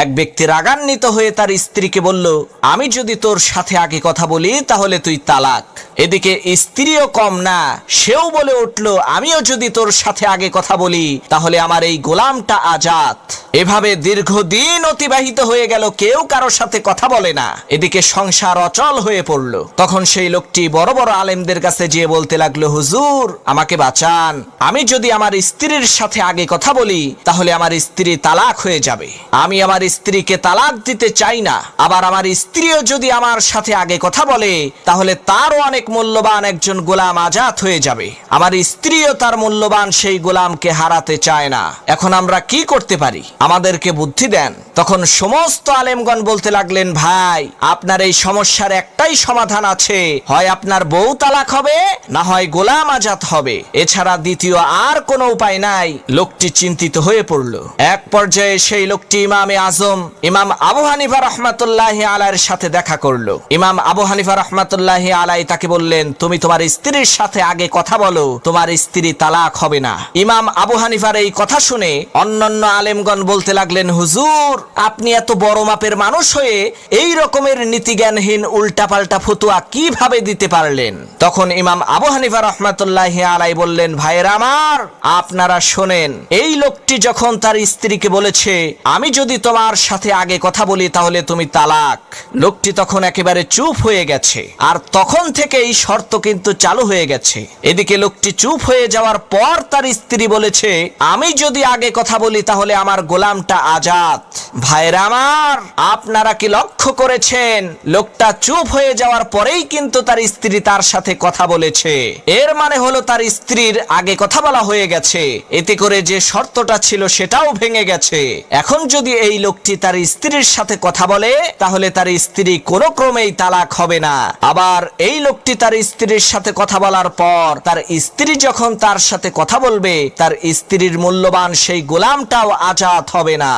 এক ব্যক্তি রাগান্বিত হয়ে তার স্ত্রীকে বলল, আমি যদি তোর সাথে আগে কথা বলি তাহলে তুই তালাক। এদিকে স্ত্রীও কম না, সেও বলে উঠল, আমিও যদি তোর সাথে আগে কথা বলি তাহলে আমার এই গোলামটা আজাদ। এভাবে দীর্ঘদিন অতিবাহিত হয়ে গেল, কেউ কারোর সাথে কথা বলে না। এদিকে সংসার অচল হয়ে পড়ল। তখন সেই লোকটি বড় বড় আলেমদের কাছে যেয়ে বলতে লাগলো, হুজুর আমাকে বাঁচান, আমি যদি আমার স্ত্রীর সাথে আগে কথা বলি তাহলে আমার স্ত্রী তালাক হয়ে যাবে। আমি আমার স্ত্রীকে তালাক দিতে চাই না। আবার আমার স্ত্রীও যদি আমার সাথে আগে কথা বলে তাহলে তারও অনেক মূল্যবান একজন গোলাম আজাদ হয়ে যাবে। আমার স্ত্রীও তার মূল্যবান সেই গোলামকে হারাতে চায় না। এখন আমরা কি করতে পারি? আমাদেরকে বুদ্ধি দেন। তখন সমস্ত আলেমগণ বলতে লাগলেন, ভাই আপনার এই সমস্যার একটাই সমাধান আছে, হয় আপনার বউ তালাক হবে, না হয় গোলাম আজাদ হবে, এছাড়া দ্বিতীয় আর কোনো উপায় নাই। লোকটি চিন্তিত হয়ে পড়ল। এক পর্যায়ে সেই লোকটি ইমামে আজম ইমাম আবু হানিফা রাহমাতুল্লাহি আলাইহির সাথে দেখা করলো। ইমাম আবু হানিফা রাহমাতুল্লাহি আলাইহি তাকে বললেন, তুমি তোমার স্ত্রীর সাথে আগে কথা বলো, তোমার স্ত্রী তালাক হবে না। ইমাম আবু হানিফার এই কথা শুনে অন্যান্য আলেমগণ বলতে লাগলেন, হুজুর আপনি এত বড় মাপের মানুষ হয়ে এই রকমের নীতিজ্ঞানহীন উল্টাপাল্টা ফতোয়া কিভাবে দিতে পারলেন? তখন ইমাম আবু হানিফা রাহমাতুল্লাহি আলাইহি বললেন, ভাইয়েরা আমার, আপনারা শোনেন, এই লোকটি যখন তার স্ত্রীকে বলেছে, আমি যদি তোমার সাথে আগে কথা বলি তাহলে তুমি তালাক, লোকটি তখন একেবারে চুপ হয়ে গেছে। আর তখন থেকে এই শর্ত কিন্তু চালু হয়ে গেছে। এদিকে লোকটি চুপ হয়ে যাওয়ার পর তার স্ত্রী বলেছে, আমি যদি আগে কথা বলি তাহলে আমার গোলামটা আজাদ। ভাইরা আমার, আপনারা কি লক্ষ্য করেছেন, লোকটা চুপ হয়ে যাওয়ার পরেই কিন্তু তার স্ত্রী তার সাথে কথা বলেছে। এর মানে হলো তার স্ত্রীর আগে কথা বলা হয়ে গেছে। এতে করে যে শর্তটা ছিল সেটাও ভেঙে গেছে। এখন যদি এই লোকটি তার স্ত্রীর সাথে কথা বলে তাহলে তার স্ত্রী কোনো ক্রমেই তালাক হবে না। আবার এই লোকটি তার স্ত্রীর সাথে কথা বলার পর তার স্ত্রী যখন তার সাথে কথা বলবে, তার স্ত্রীর মূল্যবান সেই গোলামটাও আজাদ হবে না।